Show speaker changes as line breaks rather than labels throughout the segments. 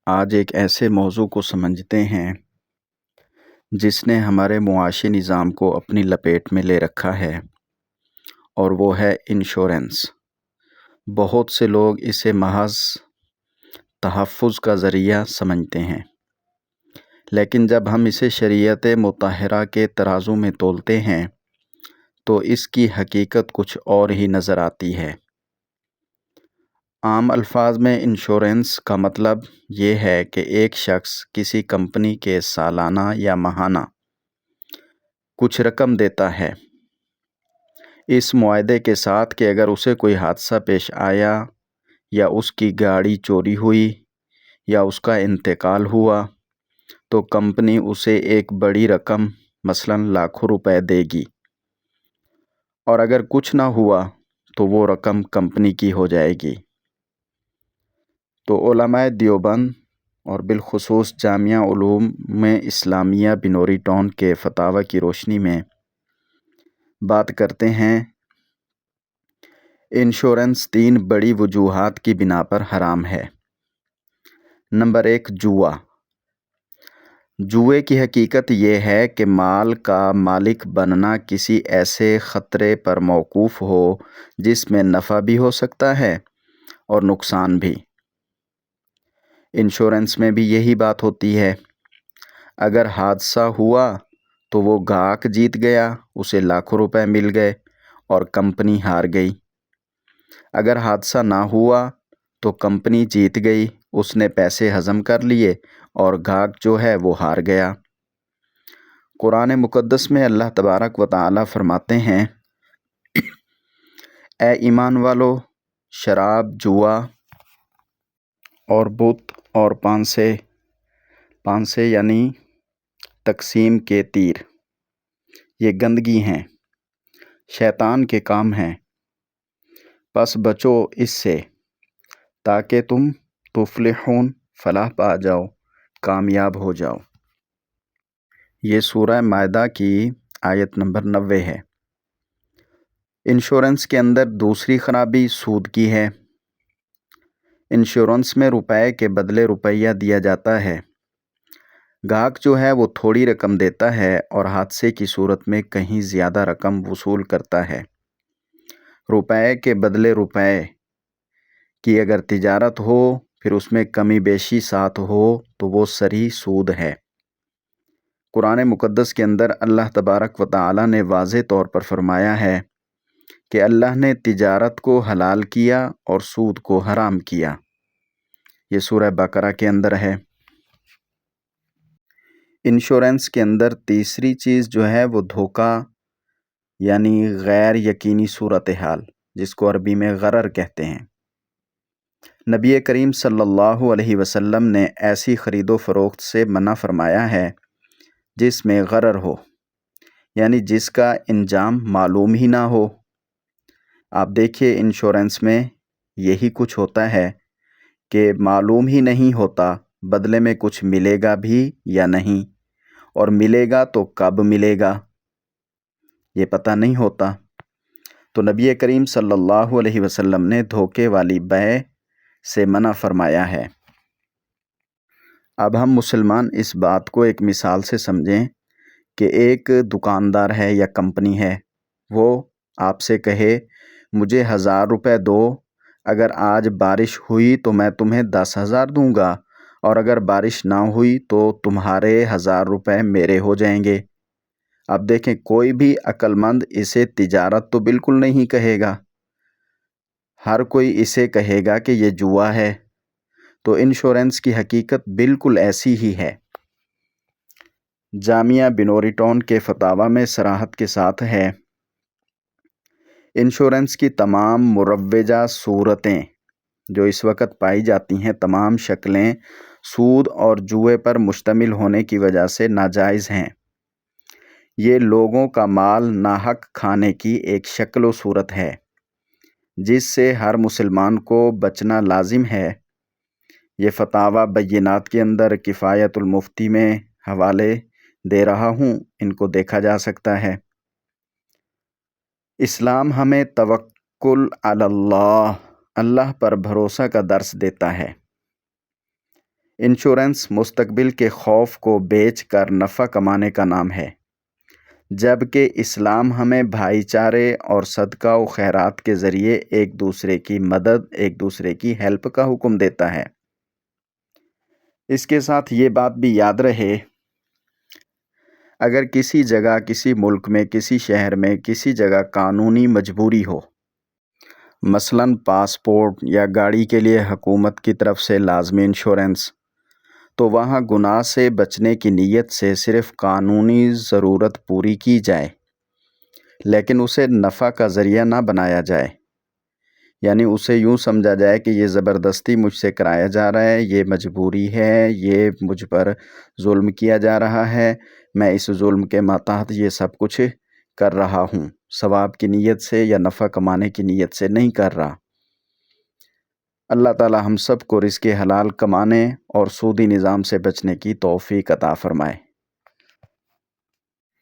آج ایک ایسے موضوع کو سمجھتے ہیں جس نے ہمارے معاشی نظام کو اپنی لپیٹ میں لے رکھا ہے، اور وہ ہے انشورنس۔ بہت سے لوگ اسے محض تحفظ کا ذریعہ سمجھتے ہیں، لیکن جب ہم اسے شریعت مطہرہ کے ترازو میں تولتے ہیں تو اس کی حقیقت کچھ اور ہی نظر آتی ہے۔ عام الفاظ میں انشورنس کا مطلب یہ ہے کہ ایک شخص کسی کمپنی کے سالانہ یا ماہانہ کچھ رقم دیتا ہے، اس معاہدے کے ساتھ کہ اگر اسے کوئی حادثہ پیش آیا یا اس کی گاڑی چوری ہوئی یا اس کا انتقال ہوا تو کمپنی اسے ایک بڑی رقم مثلاً لاکھوں روپے دے گی، اور اگر کچھ نہ ہوا تو وہ رقم کمپنی کی ہو جائے گی۔ تو علماء دیوبند اور بالخصوص جامعہ علوم اسلامیہ بنوری ٹاؤن کے فتاوی کی روشنی میں بات کرتے ہیں، انشورنس 3 بڑی وجوہات کی بنا پر حرام ہے۔ نمبر 1، جوا۔ جوئے کی حقیقت یہ ہے کہ مال کا مالک بننا کسی ایسے خطرے پر موقوف ہو جس میں نفع بھی ہو سکتا ہے اور نقصان بھی۔ انشورنس میں بھی یہی بات ہوتی ہے۔ اگر حادثہ ہوا تو وہ گاہک جیت گیا، اسے لاکھوں روپے مل گئے اور کمپنی ہار گئی۔ اگر حادثہ نہ ہوا تو کمپنی جیت گئی، اس نے پیسے ہضم کر لیے اور گاہک جو ہے وہ ہار گیا۔ قرآن مقدس میں اللہ تبارک و تعالی فرماتے ہیں، اے ایمان والو، شراب، جوا اور بت اور پانسے یعنی تقسیم کے تیر، یہ گندگی ہیں، شیطان کے کام ہیں، پس بچو اس سے تاکہ تم تفلحون، فلاح پا جاؤ، کامیاب ہو جاؤ۔ یہ سورہ مائدہ کی آیت نمبر 90 ہے۔ انشورنس کے اندر دوسری خرابی سود کی ہے۔ انشورنس میں روپے کے بدلے روپیہ دیا جاتا ہے۔ گاہک جو ہے وہ تھوڑی رقم دیتا ہے اور حادثے کی صورت میں کہیں زیادہ رقم وصول کرتا ہے۔ روپے کے بدلے روپے کی اگر تجارت ہو پھر اس میں کمی بیشی ساتھ ہو تو وہ صریح سود ہے۔ قرآن مقدس کے اندر اللہ تبارک و تعالی نے واضح طور پر فرمایا ہے کہ اللہ نے تجارت کو حلال کیا اور سود کو حرام کیا۔ یہ سورہ بقرہ کے اندر ہے۔ انشورنس کے اندر تیسری چیز جو ہے وہ دھوکہ یعنی غیر یقینی صورتحال، جس کو عربی میں غرر کہتے ہیں۔ نبی کریم صلی اللہ علیہ وسلم نے ایسی خرید و فروخت سے منع فرمایا ہے جس میں غرر ہو، یعنی جس کا انجام معلوم ہی نہ ہو۔ آپ دیکھیے انشورنس میں یہی کچھ ہوتا ہے کہ معلوم ہی نہیں ہوتا بدلے میں کچھ ملے گا بھی یا نہیں، اور ملے گا تو کب ملے گا یہ پتہ نہیں ہوتا۔ تو نبی کریم صلی اللہ علیہ وسلم نے دھوکے والی بیع سے منع فرمایا ہے۔ اب ہم مسلمان اس بات کو ایک مثال سے سمجھیں کہ ایک دکاندار ہے یا کمپنی ہے، وہ آپ سے کہے مجھے 1000 روپے دو، اگر آج بارش ہوئی تو میں تمہیں 10,000 دوں گا، اور اگر بارش نہ ہوئی تو تمہارے 1000 روپے میرے ہو جائیں گے۔ اب دیکھیں، کوئی بھی عقل مند اسے تجارت تو بالکل نہیں کہے گا، ہر کوئی اسے کہے گا کہ یہ جوا ہے۔ تو انشورنس کی حقیقت بالکل ایسی ہی ہے۔ جامعہ بنوری ٹاؤن کے فتاوی میں صراحت کے ساتھ ہے، انشورنس کی تمام مروجہ صورتیں جو اس وقت پائی جاتی ہیں، تمام شکلیں سود اور جوئے پر مشتمل ہونے کی وجہ سے ناجائز ہیں۔ یہ لوگوں کا مال ناحق کھانے کی ایک شکل و صورت ہے جس سے ہر مسلمان کو بچنا لازم ہے۔ یہ فتاوی بینات کے اندر کفایت المفتی میں حوالے دے رہا ہوں، ان کو دیکھا جا سکتا ہے۔ اسلام ہمیں توکل علی اللہ پر بھروسہ کا درس دیتا ہے۔ انشورنس مستقبل کے خوف کو بیچ کر نفع کمانے کا نام ہے، جبکہ اسلام ہمیں بھائی چارے اور صدقہ و خیرات کے ذریعے ایک دوسرے کی مدد، ایک دوسرے کی ہیلپ کا حکم دیتا ہے۔ اس کے ساتھ یہ بات بھی یاد رہے، اگر کسی جگہ، کسی ملک میں، کسی شہر میں، کسی جگہ قانونی مجبوری ہو، مثلاً پاسپورٹ یا گاڑی کے لیے حکومت کی طرف سے لازمی انشورنس، تو وہاں گناہ سے بچنے کی نیت سے صرف قانونی ضرورت پوری کی جائے، لیکن اسے نفع کا ذریعہ نہ بنایا جائے، یعنی اسے یوں سمجھا جائے کہ یہ زبردستی مجھ سے کرایا جا رہا ہے، یہ مجبوری ہے، یہ مجھ پر ظلم کیا جا رہا ہے، میں اس ظلم کے ماتحت یہ سب کچھ کر رہا ہوں، ثواب کی نیت سے یا نفع کمانے کی نیت سے نہیں کر رہا۔ اللہ تعالی ہم سب کو رزق حلال کمانے اور سودی نظام سے بچنے کی توفیق عطا فرمائے۔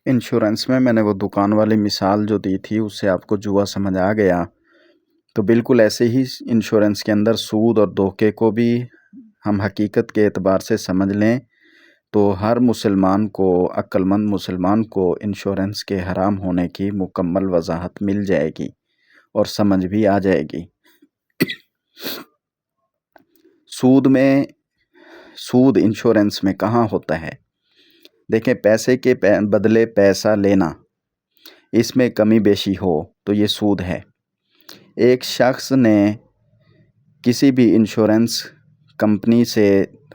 انشورنس میں نے وہ دکان والی مثال جو دی تھی، اس سے آپ کو جوا سمجھ آ گیا، تو بالکل ایسے ہی انشورنس کے اندر سود اور دھوکے کو بھی ہم حقیقت کے اعتبار سے سمجھ لیں تو ہر مسلمان کو، عقل مند مسلمان کو انشورنس کے حرام ہونے کی مکمل وضاحت مل جائے گی اور سمجھ بھی آ جائے گی۔ سود انشورنس میں کہاں ہوتا ہے؟ دیکھیں، پیسے کے بدلے پیسہ لینا، اس میں کمی بیشی ہو تو یہ سود ہے۔ ایک شخص نے کسی بھی انشورنس کمپنی سے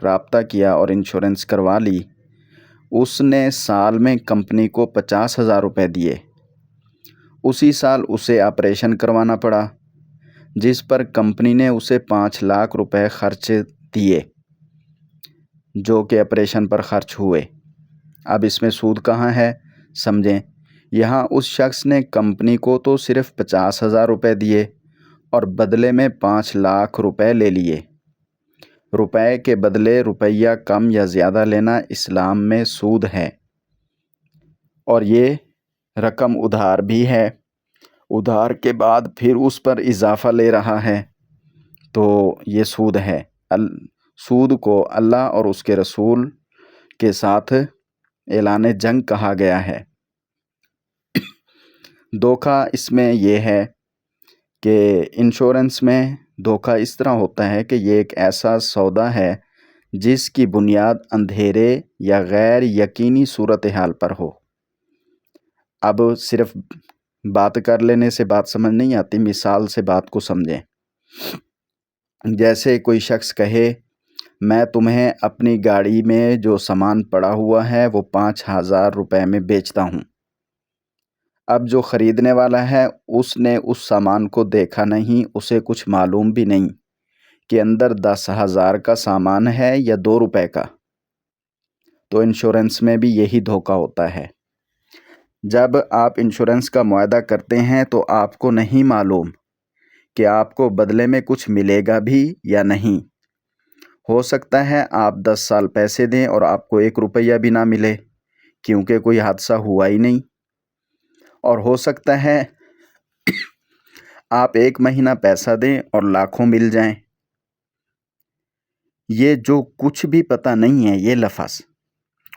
رابطہ کیا اور انشورنس کروا لی، اس نے سال میں کمپنی کو 50,000 روپے دیے، اسی سال اسے آپریشن کروانا پڑا، جس پر کمپنی نے اسے 5 لاکھ روپے خرچ دیے، جو کہ آپریشن پر خرچ ہوئے۔ اب اس میں سود کہاں ہے؟ سمجھیں، یہاں اس شخص نے کمپنی کو تو صرف 50,000 روپے دیے اور بدلے میں 5 لاکھ روپے لے لیے۔ روپے کے بدلے روپیہ کم یا زیادہ لینا اسلام میں سود ہے، اور یہ رقم ادھار بھی ہے، ادھار کے بعد پھر اس پر اضافہ لے رہا ہے، تو یہ سود ہے۔ سود کو اللہ اور اس کے رسول کے ساتھ اعلان جنگ کہا گیا ہے۔ دھوکہ اس میں یہ ہے کہ انشورنس میں دھوکہ اس طرح ہوتا ہے کہ یہ ایک ایسا سودا ہے جس کی بنیاد اندھیرے یا غیر یقینی صورتحال پر ہو۔ اب صرف بات کر لینے سے بات سمجھ نہیں آتی، مثال سے بات کو سمجھیں۔ جیسے کوئی شخص کہے، میں تمہیں اپنی گاڑی میں جو سامان پڑا ہوا ہے وہ 5,000 روپے میں بیچتا ہوں۔ اب جو خریدنے والا ہے اس نے اس سامان کو دیکھا نہیں، اسے کچھ معلوم بھی نہیں کہ اندر 10,000 کا سامان ہے یا 2 روپے کا۔ تو انشورنس میں بھی یہی دھوکہ ہوتا ہے۔ جب آپ انشورنس کا معاہدہ کرتے ہیں تو آپ کو نہیں معلوم کہ آپ کو بدلے میں کچھ ملے گا بھی یا نہیں۔ ہو سکتا ہے آپ 10 سال پیسے دیں اور آپ کو 1 روپیہ بھی نہ ملے، کیونکہ کوئی حادثہ ہوا ہی نہیں، اور ہو سکتا ہے آپ 1 مہینہ پیسہ دیں اور لاکھوں مل جائیں۔ یہ جو کچھ بھی پتہ نہیں ہے، یہ لفظ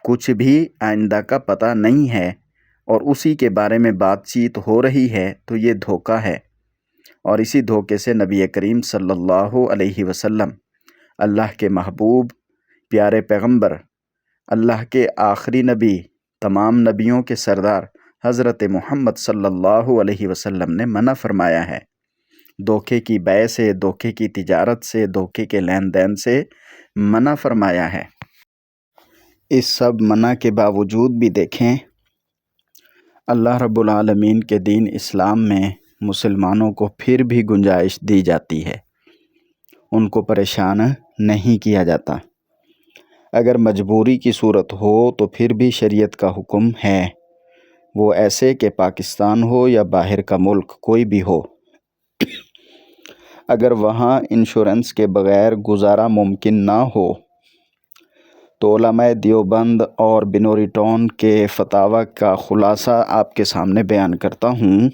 کچھ بھی آئندہ کا پتہ نہیں ہے اور اسی کے بارے میں بات چیت ہو رہی ہے، تو یہ دھوکہ ہے۔ اور اسی دھوکے سے نبی کریم صلی اللہ علیہ وسلم، اللہ کے محبوب پیارے پیغمبر، اللہ کے آخری نبی، تمام نبیوں کے سردار حضرت محمد صلی اللہ علیہ وسلم نے منع فرمایا ہے۔ دھوکے کی بیع سے، دھوکے کی تجارت سے، دھوکے کے لین دین سے منع فرمایا ہے۔ اس سب منع کے باوجود بھی دیکھیں، اللہ رب العالمین کے دین اسلام میں مسلمانوں کو پھر بھی گنجائش دی جاتی ہے، ان کو پریشان نہیں کیا جاتا۔ اگر مجبوری کی صورت ہو تو پھر بھی شریعت کا حکم ہے، وہ ایسے کہ پاکستان ہو یا باہر کا ملک کوئی بھی ہو، اگر وہاں انشورنس کے بغیر گزارا ممکن نہ ہو تو علماء دیوبند اور بنوری ٹون کے فتاوی کا خلاصہ آپ کے سامنے بیان کرتا ہوں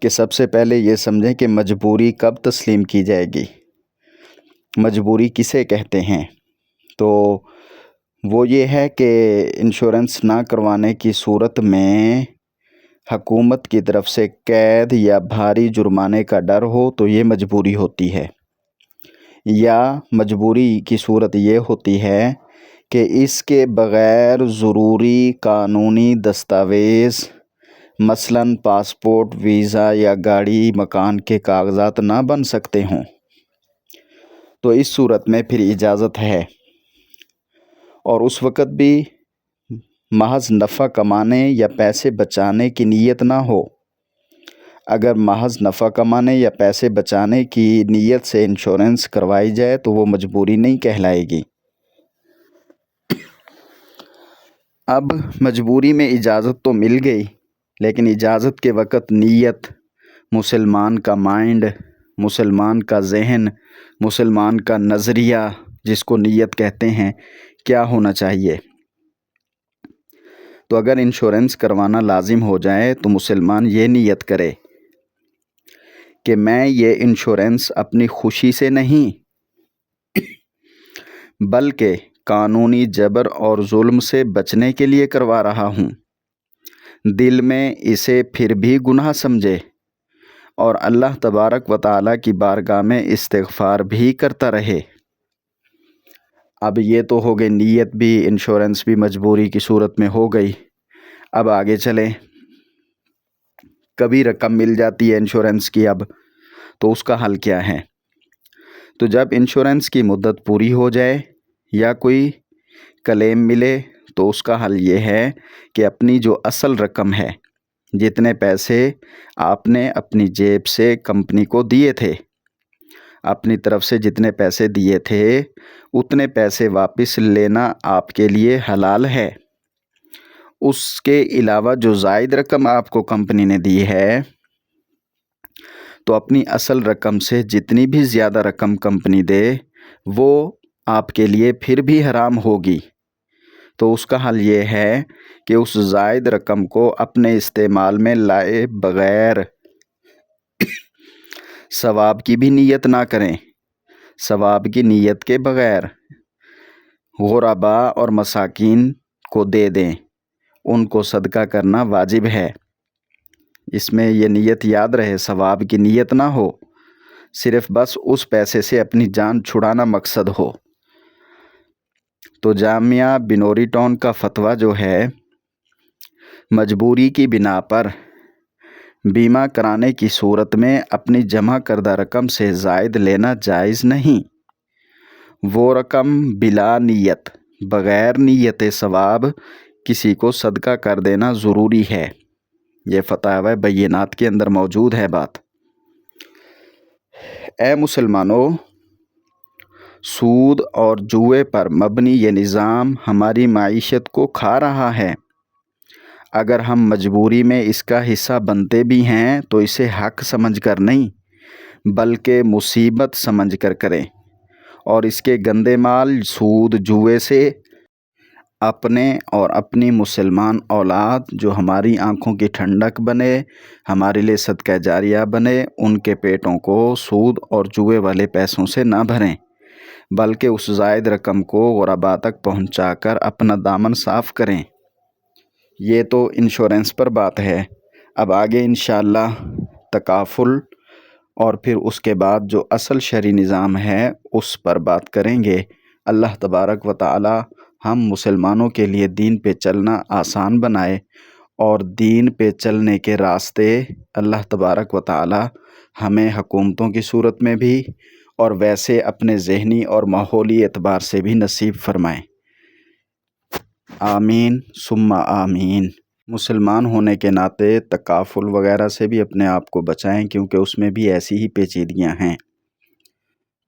کہ سب سے پہلے یہ سمجھیں کہ مجبوری کب تسلیم کی جائے گی۔ مجبوری کسے کہتے ہیں؟ تو وہ یہ ہے کہ انشورنس نہ کروانے کی صورت میں حکومت کی طرف سے قید یا بھاری جرمانے کا ڈر ہو تو یہ مجبوری ہوتی ہے، یا مجبوری کی صورت یہ ہوتی ہے کہ اس کے بغیر ضروری قانونی دستاویز مثلاً پاسپورٹ، ویزا یا گاڑی مکان کے کاغذات نہ بن سکتے ہوں، تو اس صورت میں پھر اجازت ہے، اور اس وقت بھی محض نفع کمانے یا پیسے بچانے کی نیت نہ ہو۔ اگر محض نفع کمانے یا پیسے بچانے کی نیت سے انشورنس کروائی جائے تو وہ مجبوری نہیں کہلائے گی۔ اب مجبوری میں اجازت تو مل گئی، لیکن اجازت کے وقت نیت، مسلمان کا مائنڈ، مسلمان کا ذہن، مسلمان کا نظریہ جس کو نیت کہتے ہیں، کیا ہونا چاہیے؟ تو اگر انشورنس کروانا لازم ہو جائے تو مسلمان یہ نیت کرے کہ میں یہ انشورنس اپنی خوشی سے نہیں بلکہ قانونی جبر اور ظلم سے بچنے کے لیے کروا رہا ہوں، دل میں اسے پھر بھی گناہ سمجھے اور اللہ تبارک و تعالیٰ کی بارگاہ میں استغفار بھی کرتا رہے۔ اب یہ تو ہو گئی نیت بھی، انشورنس بھی مجبوری کی صورت میں ہو گئی۔ اب آگے چلیں، کبھی رقم مل جاتی ہے انشورنس کی، اب تو اس کا حل کیا ہے؟ تو جب انشورنس کی مدت پوری ہو جائے یا کوئی کلیم ملے تو اس کا حل یہ ہے کہ اپنی جو اصل رقم ہے، جتنے پیسے آپ نے اپنی جیب سے کمپنی کو دیے تھے، اپنی طرف سے جتنے پیسے دیے تھے اتنے پیسے واپس لینا آپ کے لیے حلال ہے۔ اس کے علاوہ جو زائد رقم آپ کو کمپنی نے دی ہے تو اپنی اصل رقم سے جتنی بھی زیادہ رقم کمپنی دے وہ آپ کے لیے پھر بھی حرام ہوگی۔ تو اس کا حل یہ ہے کہ اس زائد رقم کو اپنے استعمال میں لائے بغیر ثواب کی بھی نیت نہ کریں، ثواب کی نیت کے بغیر غربا اور مساکین کو دے دیں، ان کو صدقہ کرنا واجب ہے۔ اس میں یہ نیت یاد رہے، ثواب کی نیت نہ ہو، صرف بس اس پیسے سے اپنی جان چھڑانا مقصد ہو۔ تو جامعہ بنوری ٹاؤن کا فتویٰ جو ہے، مجبوری کی بنا پر بیمہ کرانے کی صورت میں اپنی جمع کردہ رقم سے زائد لینا جائز نہیں۔ وہ رقم بلا نیت، بغیر نیت ثواب کسی کو صدقہ کر دینا ضروری ہے۔ یہ فتاوی بینات کے اندر موجود ہے بات۔ اے مسلمانوں، سود اور جوئے پر مبنی یہ نظام ہماری معیشت کو کھا رہا ہے۔ اگر ہم مجبوری میں اس کا حصہ بنتے بھی ہیں تو اسے حق سمجھ کر نہیں بلکہ مصیبت سمجھ کر کریں، اور اس کے گندے مال سود جوئے سے اپنے اور اپنی مسلمان اولاد جو ہماری آنکھوں کی ٹھنڈک بنے، ہمارے لیے صدقہ جاریہ بنے، ان کے پیٹوں کو سود اور جوئے والے پیسوں سے نہ بھریں بلکہ اس زائد رقم کو غربا تک پہنچا کر اپنا دامن صاف کریں۔ یہ تو انشورنس پر بات ہے۔ اب آگے انشاءاللہ تکافل اور پھر اس کے بعد جو اصل شرعی نظام ہے اس پر بات کریں گے۔ اللہ تبارک و تعالی ہم مسلمانوں کے لیے دین پہ چلنا آسان بنائے، اور دین پہ چلنے کے راستے اللہ تبارک و تعالی ہمیں حکومتوں کی صورت میں بھی اور ویسے اپنے ذہنی اور ماحولی اعتبار سے بھی نصیب فرمائیں۔ آمین ثم آمین۔ مسلمان ہونے کے ناطے تکافل وغیرہ سے بھی اپنے آپ کو بچائیں، کیونکہ اس میں بھی ایسی ہی پیچیدگیاں ہیں۔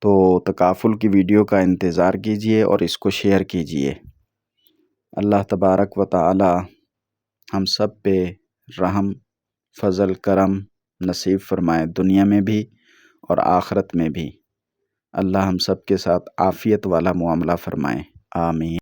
تو تکافل کی ویڈیو کا انتظار کیجئے اور اس کو شیئر کیجئے۔ اللہ تبارک و تعالی ہم سب پہ رحم، فضل، کرم نصیب فرمائے، دنیا میں بھی اور آخرت میں بھی۔ اللہ ہم سب کے ساتھ عافیت والا معاملہ فرمائے۔ آمین۔